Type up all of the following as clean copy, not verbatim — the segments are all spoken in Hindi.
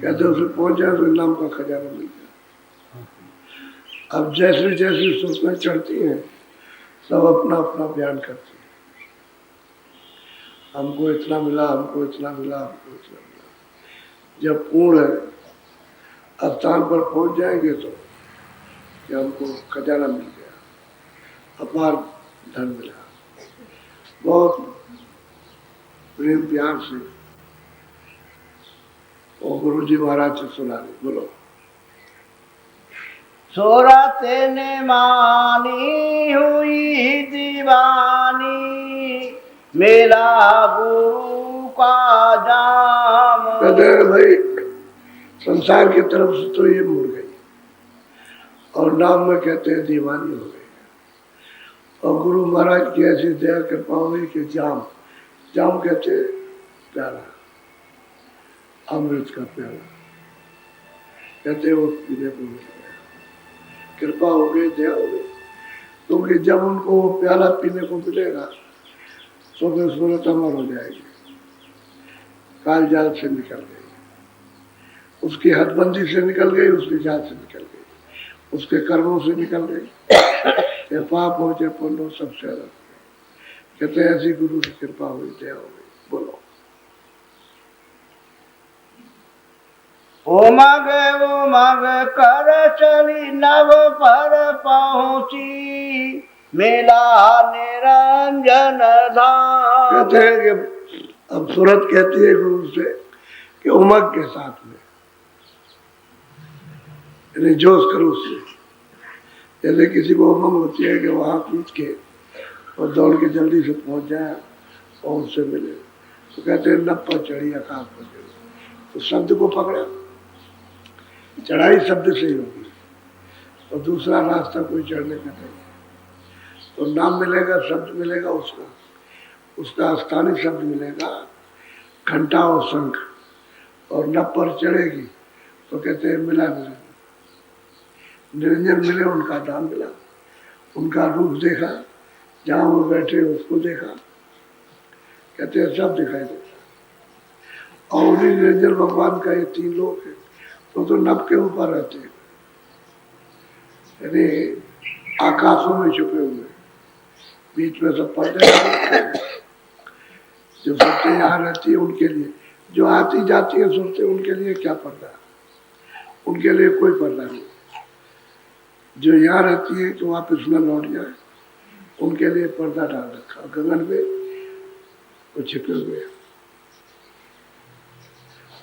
कहते उसे पहुंच जाए तो नाम का खजाना मिल गया। अब जैसे जैसे सूचनाएं चढ़ती हैं सब अपना अपना बयान करती हैं, हमको इतना मिला, हमको इतना मिला, हमको इतना मिला। जब पूर्ण स्थान पर पहुंच जाएंगे तो कि हमको खजाना मिल गया, अपार धन मिला। बहुत प्रेम प्यार से और गुरु जी महाराज से सुना रहे, बोलो। सूरत ने मानी हुई दीवानी, मेरा गुरु का जाम। कहते हैं भाई संसार की तरफ से तो ये मुड़ गई और नाम में कहते हैं दीवानी हो गई। और गुरु महाराज की ऐसी दया कृपा हुई कि जाम, जाम कहते हैं प्याला, अमृत का प्याला, कहते वो पीने को मिल गया। कृपा हो गई, दया हो गई, क्योंकि जब उनको वो प्याला पीने को मिलेगा तो फिर सूरत अमर हो जाएगी, काल जाल से निकल गई, उसकी हदबंदी से निकल गई, उसके जाल से निकल गई, उसके कर्मों से निकल गई, ये पाप हो चाहे पुण्य हो सबसे अलग। कहते ऐसी गुरु की कृपा हुई, दया हो गई। बोलो। उमग उमग कर चली नव पर पहुंची, मेला निरंजन धाम। कहते हैं कि अब सूरत कहती है गुरु से कि उमग के साथ में, यानी जोश करो उससे। जैसे किसी को उमंग होती है कि वहां कूद के और दौड़ के जल्दी से पहुंच जाए और उससे मिले, तो कहते हैं नभ पर चढ़ी आकाश पर चढ़ी, तो शब्द को पकड़ा, चढ़ाई शब्द से ही होगी और दूसरा रास्ता कोई चढ़ने का नहीं है। तो नाम मिलेगा, शब्द मिलेगा, उसका स्थानीय शब्द मिलेगा, घंटा और शंख, और नभ पर चढ़ेगी तो कहते हैं मिला निरंजन, निरंजन मिले, उनका धाम मिला, उनका रूप देखा, जहाँ वो बैठे उसको देखा, कहते हैं सब दिखाई देता। और उन्हीं निरंजन भगवान का ये तीन लोग है तो नभ के ऊपर रहते हैं, यानी आकाशों में छुपे हुए, बीच में सब पर्दे जो सुरतें यहाँ रहती है उनके लिए, जो आती जाती है सुरतें उनके लिए क्या पर्दा, उनके लिए कोई पर्दा नहीं। जो यहाँ रहती है तो वापस न लौट जाए उनके लिए पर्दा डाल रखा, गगन में वो छिपे हुए,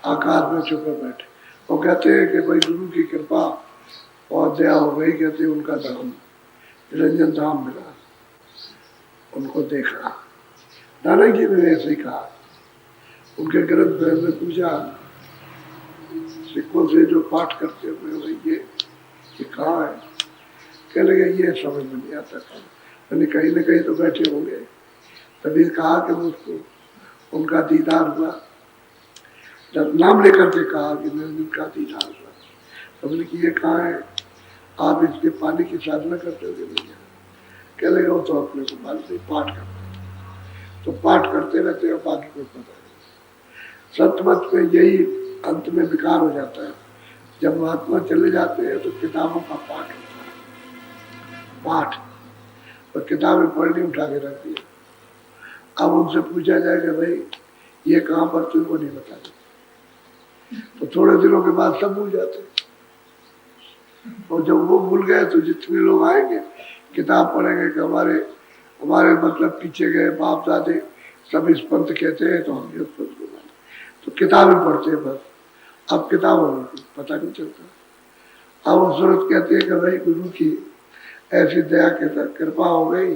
आकाश में छुपे बैठे। वो कहते हैं कि भाई गुरु की कृपा और दया हो गई, कहते हैं उनका धाम निरंजन धाम मिला, उनको देखा। नानक जी ने ऐसे ही कहा, उनके ग्रंथ में पूछा सिखों से जो पाठ करते हुए भाई ये कहाँ है, कह लगे ये समझ में नहीं आता, मैंने कहीं ना कहीं तो बैठे होंगे। तभी कहा कि मुझको उनका दीदार हुआ, जब नाम लेकर के कहा कि मैंने उनका दीदार हुआ, तो बोले कि ये कहाँ है, आप इसके पानी की साधना करते हुए भैया, कह लगे वो तो अपने को मानते पाठ करते, तो पाठ करते रहते हैं, बाकी कोई पता नहीं। सतमत में यही अंत में विकार हो जाता है, जब महात्मा चले जाते हैं तो किताबों का पाठ होता है, पाठ, और किताबें पढ़नी उठा के रखती है। अब उनसे पूछा जाएगा भाई ये कहाँ पर, तुमको नहीं बता देते, तो थोड़े दिनों के बाद सब भूल जाते हैं। और जब वो भूल गए तो जितने लोग आएंगे किताब पढ़ेंगे कि हमारे मतलब पीछे गए बाप दादे सब इस पंथ कहते हैं तो हम इस पंथ को माने, तो किताबें पढ़ते हैं बस। अब किताबों में पता नहीं चलता। अब वो सूरत कहते हैं कि भाई गुरु की ऐसी दया के साथ कृपा हो गई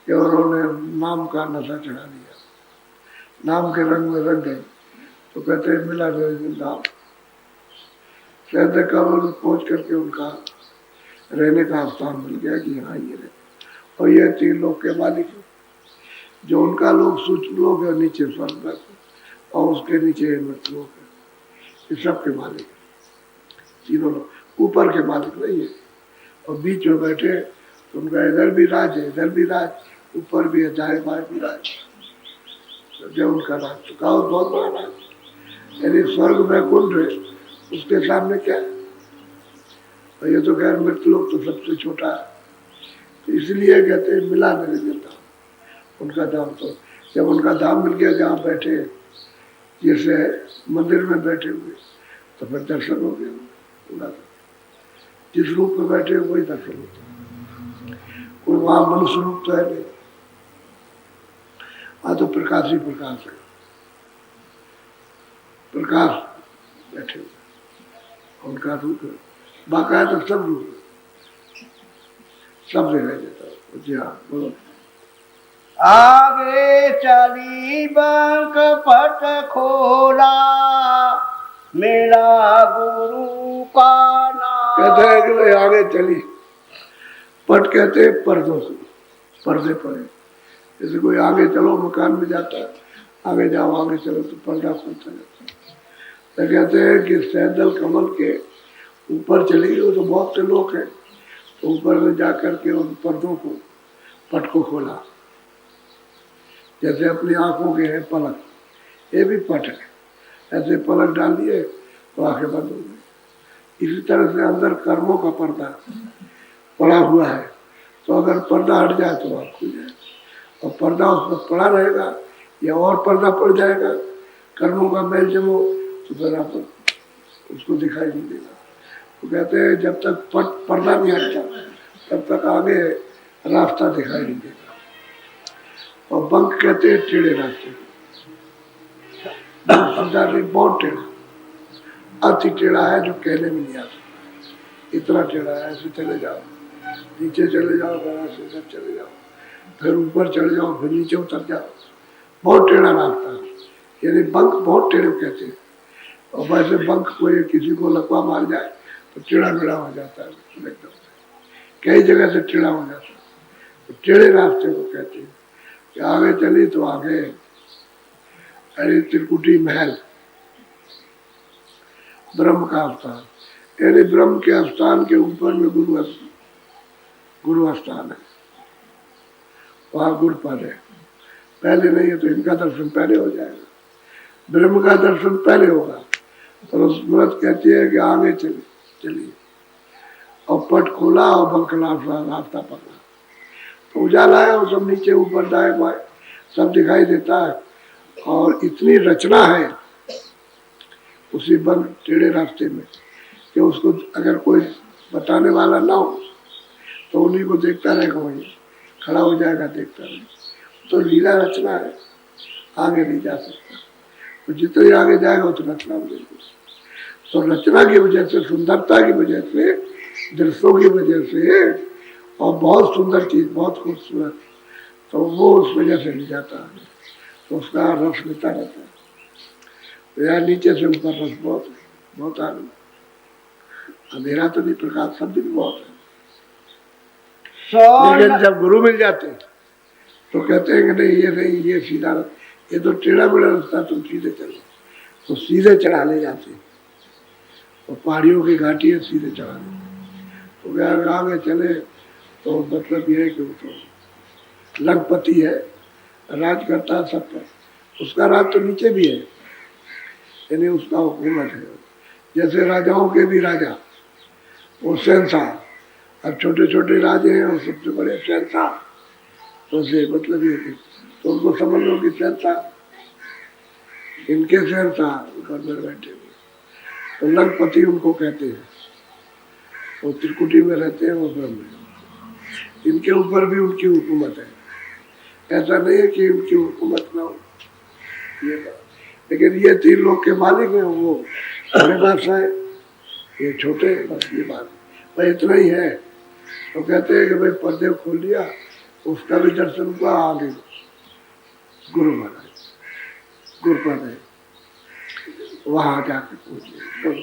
कि उन्होंने नाम का नशा चढ़ा दिया, नाम के रंग में रंग गए, तो कहते हैं मिला निरंजन धाम। कहते कब पहुँच करके उनका रहने का स्थान मिल गया कि हाँ ये रहे, और ये तीन लोग के मालिक है, जो उनका लोग सूक्ष्म लोग है, नीचे स्वर्ग में और उसके नीचे मृत लोग है, ये सब के मालिक है तीनों लोग, ऊपर के मालिक नहीं है। और बीच में बैठे तो उनका इधर भी राज है, इधर भी राज, ऊपर भी है, दाएं बाएं भी राज, तो जो उनका राज चुका हो बहुत बड़ा राज, यानी स्वर्ग में कुंड है उसके सामने क्या है? और ये तो खैर मृतलोक तो सबसे छोटा है, तो इसलिए कहते हैं मिला निरंजन धाम। उनका धाम तो जब उनका धाम मिल गया जहाँ बैठे, जैसे मंदिर में बैठे हुए, तो फिर दर्शन हो गया पूरा। जिस रूप में बैठे वही दर्शन होता, कोई वहां मनुष्य रूप तो है नहीं, वहां तो प्रकाश ही प्रकाश है, प्रकाश बैठे हुए उनका रूप है, बाकायदा तो सब रूप है, सब दिखाई देता है। जी हाँ बोलो। आगे चली बंक पट खोला, मेरा गुरु का नाम। कहते हैं कि भाई आगे चली, पट कहते हैं पर्दों से, पर्दे पड़े। जैसे कोई आगे चलो मकान में जाता है, आगे जाओ आगे चलो तो पर्दा खुलता जाता है। तो कहते हैं कि सैदल कमल के ऊपर चली गई, तो बहुत से लोग हैं, तो ऊपर में जा करके उन पर्दों को, पट को खोला। जैसे अपनी आंखों के हैं पलक, ये भी पट है, ऐसे पलक डाल दिए तो आंखें बंद हो गई। इसी तरह से अंदर कर्मों का पर्दा पड़ा हुआ है, तो अगर पर्दा हट जाए तो आँख खुल जाए, और पर्दा उसमें पड़ा रहेगा या और पर्दा पड़ जाएगा, कर्मों का मेल जमो, तो फिर आप उसको दिखाई नहीं देगा। तो कहते हैं जब तक पर्दा नहीं हटता तब तक आगे रास्ता दिखाई नहीं देगा। और बंक कहते हैं टेढ़े रास्ते, बहुत टेढ़ा, अति टेढ़ा है जो कहने में नहीं आता, इतना टेढ़ा है। ऐसे चले जाओ, नीचे चले जाओ, सीधा चले जाओ, फिर ऊपर चले जाओ, फिर नीचे उतर जाओ, बहुत टेढ़ा रास्ता है। यानी बंक बहुत टेढ़े कहते हैं। और वैसे बंक कोई किसी को लकवा मार जाए तो टेढ़ा मेढ़ा हो जाता है एकदम, कई जगह से टेढ़ा हो जाता है। तो टेढ़े रास्ते को कहते हैं कि आगे चली तो आगे अरे त्रिकुटी महल, ब्रह्म का स्थान, यानी ब्रह्म के स्थान के ऊपर में गुरु स्थान है, वहाँ गुरुपद है। पहले नहीं है तो इनका दर्शन पहले हो जाएगा, ब्रह्म का दर्शन पहले होगा। तो स्मृत कहती है कि आगे चलिए, और पट खोला और बंकला रास्ता पकड़ा, तो उजाला है और सब नीचे ऊपर दाएं बाएं सब दिखाई देता है। और इतनी रचना है उसी बंक टेढ़े रास्ते में कि उसको अगर कोई बताने वाला ना हो तो उन्हीं को देखता रहेगा, वही खड़ा हो जाएगा देखता रहेगा। तो लीला रचना है, आगे नहीं जा सकता, तो जितने आगे जाएगा उतना रचना मिलेगी। तो रचना की वजह से, सुंदरता की वजह से, दृश्यों की वजह से, और बहुत सुंदर चीज, बहुत खूबसूरत, तो वो उस वजह से नहीं जाता है, तो उसका रस लेता रहता है। तो यार नीचे से ऊपर रस बहुत है, बहुत आगे, अंधेरा तो नहीं, प्रकाश शब्द भी बहुत है। लेकिन जब गुरु मिल जाते तो कहते हैं कि नहीं ये सीधा, ये तो टेढ़ा मेढ़ा रास्ता, तुम सीधे चलो, तो सीधे चढ़ा ले जाते। और पहाड़ियों की घाटी है, सीधे चढ़ा ले, तो अगर आगे चले तो मतलब ये है कि वो तो लखपति है, राज करता है सब पर, उसका राज तो नीचे भी है, यानी उसका हुकूमत है। जैसे राजाओं के भी राजा, वो शहंशाह, अब छोटे छोटे राजे हैं और सबसे बड़े शहंशाह, तो उसे मतलब ये तो उनको समझ लो कि शहंशाह, इनके शहंशाह घर में बैठे हुए, तो लखपति उनको कहते हैं। वो त्रिकुटी में रहते हैं, वो ब्रह्म, इनके ऊपर भी उनकी हुकूमत है। ऐसा नहीं है कि उनकी हुकूमत ना हो, ये बात, लेकिन ये 3 लोग के मालिक हैं, वो बड़े बादशाह है, ये छोटे, बस ये बात भाई इतना ही है। तो कहते हैं कि भाई पर्दे खोल लिया, उसका भी दर्शन हुआ, आगे गुरु महाराज गुरुपद है, वहां जाके पूछिए।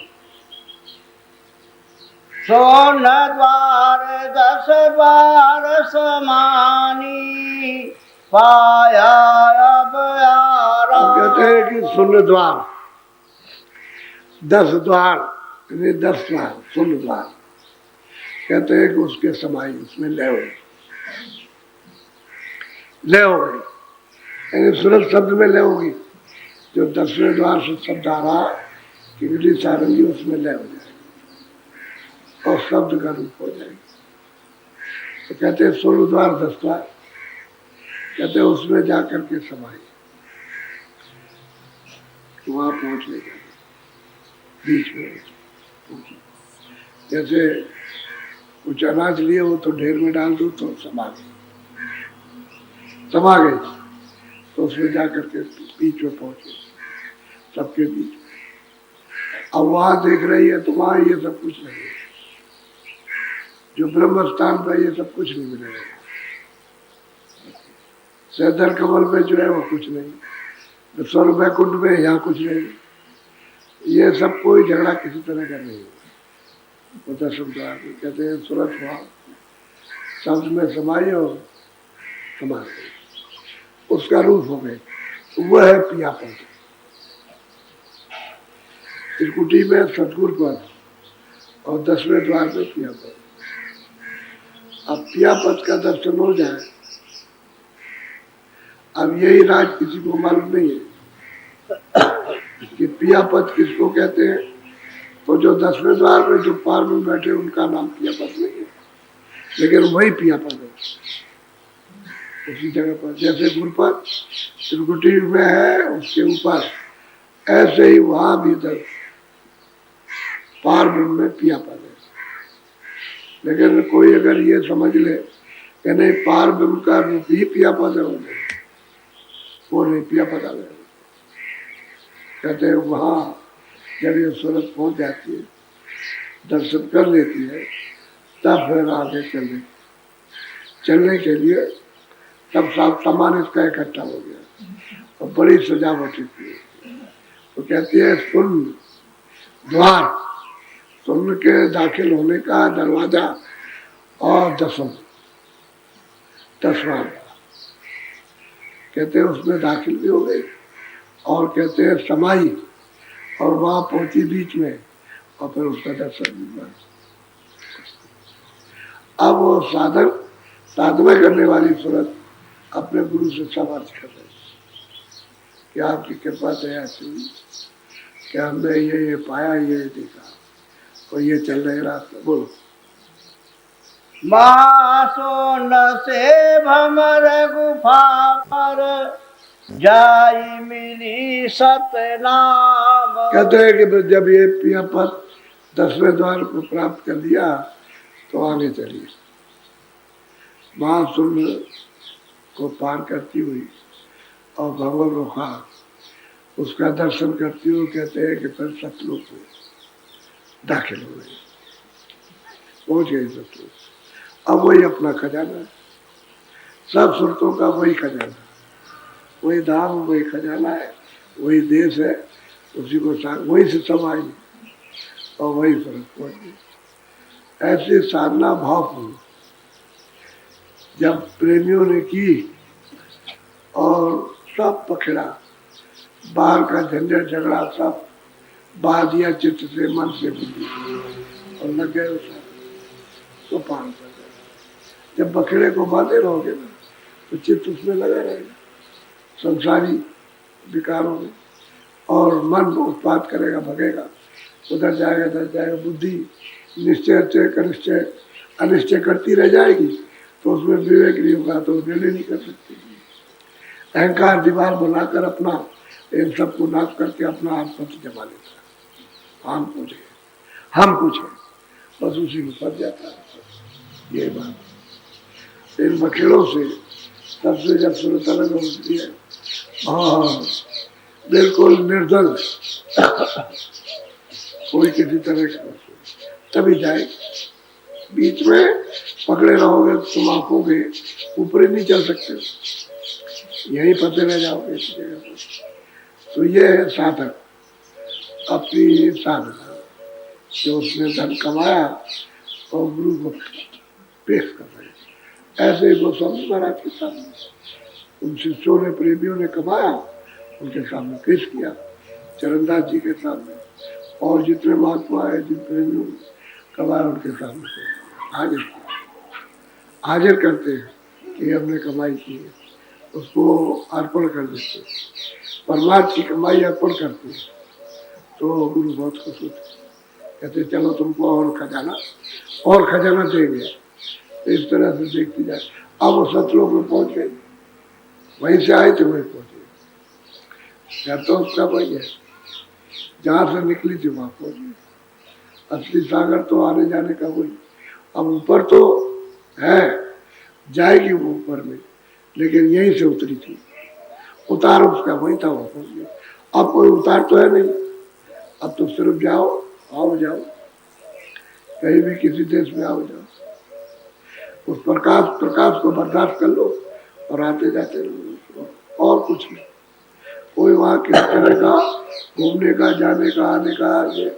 सोन द्वार 10 द्वार समानी, पाया अब आराम। कहते हैं कि शून्य द्वार, 10 द्वार, 10 द्वार, शून्य द्वार, कहते हैं कि उसके समाई, उसमें लय हो गई, यानी सूरत शब्द में लय होगी। जो 10वें द्वार से शब्द आ रहा, किंगली सारंगी उसमें लय हो जाएगी और शब्द का रूप हो जाएगी। तो कहते हैं 16 द्वार 10 द्वार, कहते हैं उसमें जाकर के समाई, वहां पहुंच लेगा बीच में पहुंच। जैसे कुछ अनाज लिए हो तो ढेर में डाल दो तो समा गई, तो उसमें जाकर के बीच में पहुंचे, सबके बीच में। अब वहां देख रही है तो वहां ये सब कुछ नहीं है, जो ब्रह्म स्थान पर ये सब कुछ नहीं मिलेगा। सैदर कमल में जो है वो कुछ नहीं, तो स्वर्ग वैकुंठ में यहाँ कुछ नहीं, ये सब कोई झगड़ा किसी तरह का नहीं है। दर्शन द्वार कहते हैं सूरत हुआ शब्द में समाई और समा गई, उसका रूप हो गए, वह है पिया पद। त्रिकुटी में सतगुरु पद और 10वें द्वार में पिया पद। अब पिया पद का दर्शन हो जाए, अब यही राज किसी को मालूम नहीं है कि पिया पद किसको कहते हैं। तो जो 10वें द्वार में जो पार में बैठे उनका नाम पिया पद नहीं है, लेकिन वही पिया पद है उसी जगह पर। जैसे गुरुपद त्रिकुटी में है उसके ऊपर, ऐसे ही वहां भी पार ब्रह्म में पिया पद है। लेकिन कोई अगर ये समझ ले कि नहीं पार ब्रह्म का रूप ही पिया पद है, वो नहीं पिया पद आ गया। कहते हैं वहां जब ये सूरत पहुंच जाती है, दर्शन कर लेती है, तब फिर आगे चलने के लिए तब सब सामान इसका इकट्ठा हो गया और बड़ी सजावट की। तो कहती है सुन द्वार, सुन के दाखिल होने का दरवाजा और 10वां कहते हैं उसमें दाखिल भी हो गई, और कहते हैं समाई और वहां पहुंची बीच में, और फिर उसका दर्शन भी हुआ। अब वो साधना करने वाली सूरत अपने गुरु से संवाद कर रहे कि आपकी कृपा दया से कि हमने ये पाया, ये देखा और ये चल रहे रास्ते। बोलो महासोन से भमर गुफा पर जाई मिली सतनाम। कहते हैं कि जब ये पिया पद 10वें द्वार को प्राप्त कर लिया तो आगे चलिए। महासुन को पार करती हुई और भगवान रोका उसका दर्शन करती हुई, कहते हैं कि फिर सतलोक में दाखिल हो गई, पहुंच गई सतलोक। अब वही अपना खजाना है, सब सुरतों का वही खजाना, वही धाम, वही खजाना है, वही देश है, उसी को वही से सब आई और वही फर्क पहुंच गई। ऐसे साधना भावपूर्ण जब प्रेमियों ने की और सब पकड़ा, बाहर का झंझट झगड़ा सब बहा दिया चित्त से, मन से और लग गए उसे तो पार कर गए। जब बखेड़े को बांधे रहोगे ना तो चित्त उसमें लगा रहेगा, संसारी विकारों में, और मन उत्पाद करेगा, भगेगा, उधर जाएगा इधर जाएगा। बुद्धि निश्चय अनिश्चय करती रह जाएगी तो उसमें विवेक नहीं होगा, तो निर्णय नहीं कर सकती। अहंकार दीवार बनाकर अपना इन सबको नाश करके अपना आत्मपति जमा लेता है। हम पूछे हम पूछे बस उसी में फंस जाता है। ये बात इन बखेड़ों से सबसे जब सूरत अलग होती है, हाँ बिल्कुल निर्दल, कोई किसी तरह का तभी जाए। बीच में पकड़े रहोगे तो तुम आंखों के ऊपर ही नहीं चल सकते, यहीं फंसे रह जाओगे इस जगह पर। तो ये है साधक, अपनी साधना जो उसने धन कमाया और गुरु को पेश कर रहे। ऐसे गोस्वामी महाराज के सामने उन शिष्यों ने, प्रेमियों ने कमाया, उनके सामने पेश किया, चरणदास जी के सामने, और जितने महात्मा है जिन प्रेमियों ने कमाया उनके सामने हाजिर करते हैं कि हमने कमाई की है, उसको अर्पण कर देते हैं। परमात्मा की कमाई अर्पण करते हैं तो गुरु बहुत खुश होते, कहते चलो तुमको और खजाना देंगे। तो इस तरह से देखती जाए। अब वो सतलोक में पहुंच गई, वहीं से आए थे वहीं पहुंचे। घर तो उसका वही है, जहां से निकली थी वहां पहुंच गई। असली सागर तो आने जाने का वही। अब ऊपर तो है, जाएगी वो ऊपर में, लेकिन यहीं से उतरी थी। उतार उसका वही था, वहां पहुंच गई। अब कोई उतार तो है नहीं, अब तो सिर्फ जाओ, आओ जाओ, कहीं भी किसी देश में आओ जाओ। उस प्रकाश को बर्दाश्त कर लो और आते जाते रहो, और कुछ नहीं। कोई वहाँ किसी तरह का घूमने का, जाने का, आने का, ये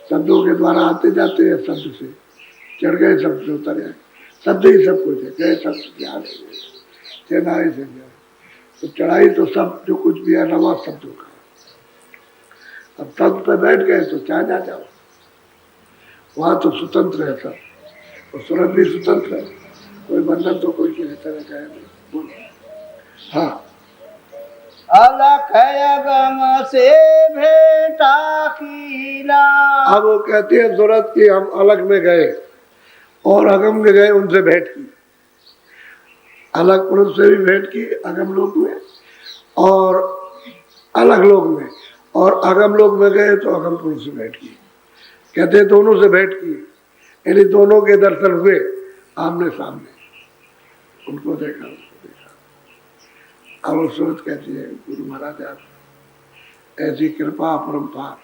शब्दों के द्वारा आते जाते हैं। शब्द से चढ़ गए, शब्द से उतर आए, शब्द ही सब कुछ है। गए शब्द से आ गए, चढ़ाई से गए, तो चढ़ाई तो सब जो कुछ भी है नवा शब्दों का। अब शब्द पे बैठ गए तो चाहे ना जाओ, वहां तो स्वतंत्र है सब, और सूरत भी स्वतंत्र है, कोई बंधन तो कोई किसी तरह का है नहीं। बोलो। हाँ, अलख अगम से भेंटा कीना। अब वो कहते हैं सूरत की हम अलग में गए और अगम में गए, उनसे भेंट की। अलग पुरुष से भी भेंट की अगम लोक में, और अलग लोक में, और अगम लोक में गए तो अगम पुरुष से भेंट की। कहते दोनों से भेंट की, यानी दोनों के दर्शन हुए आमने सामने, उनको देखा। अब वो सूरत कहती है गुरु महाराज आप ऐसी कृपा अपरंपार